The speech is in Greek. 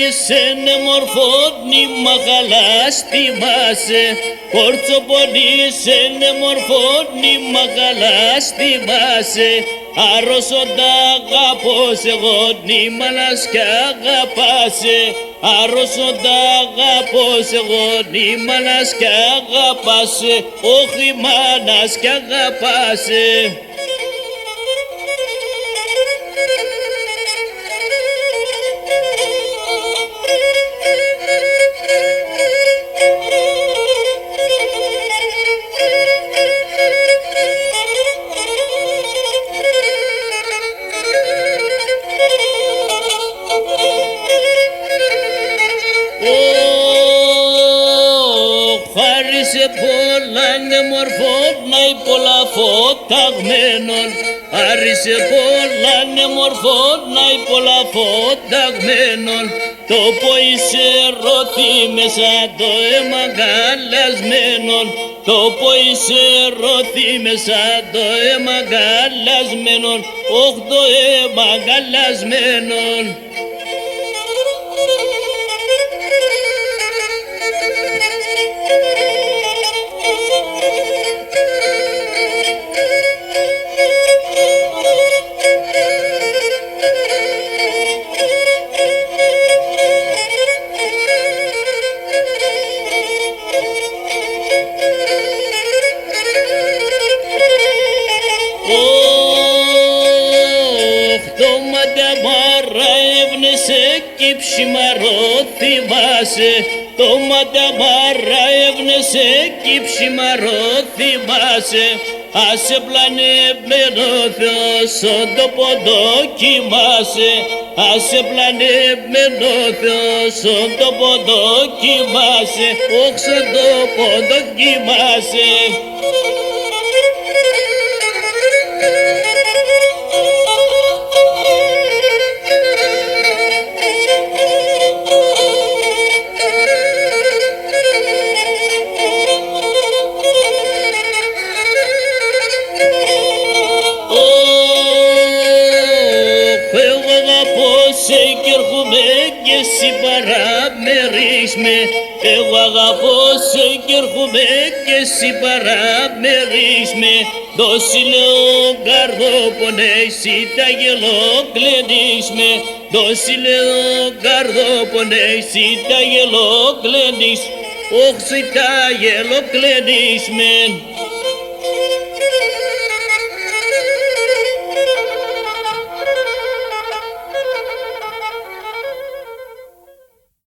πονήσενε μορφώνει μαγαλάς θυμάσαι. Κόρτσο πονήσενε μορφώνει μαγαλάς θυμάσαι. Άρρωσοντα αγαπώ σε γονίμαλας κι αγαπάσαι. Άρρωσοντα αγαπώ σε γονίμαλας κι αγαπάσαι. Όχι μάνας κι αγαπάσαι. Χάρισε πολλά νεμορφών, ναί πολλά φωταγμένων. Άρισε πολλά νεμορφών, ναί πολλά φωταγμένων. Το ποίησε ρωτή μέσα το εμαγαλασμένον. Το ποίησε ρωτή μέσα το εμαγαλασμένον. Όχ το εμαγαλασμένον. Κι ψημαρό θυμάσαι, το μανταμάρα έβνεσε κι ψημαρό θυμάσαι. Άσε πλανεμένο Θεός, το ποντό κοιμάσαι. Άσε πλανεμένο Θεός, το ποντό κοιμάσαι. Όξο το ποντό κοιμάσαι. Κι έρχομαι και εσύ παραμερείς με. Εγώ αγαπώ σε κι έρχομαι και εσύ παραμερείς με. Δώσει λέω καρδό πονέσει τα γελόκλενείς με. Δώσει λέω καρδό πονέσει τα γελόκλενείς. Όχι τα γελόκλενείς με.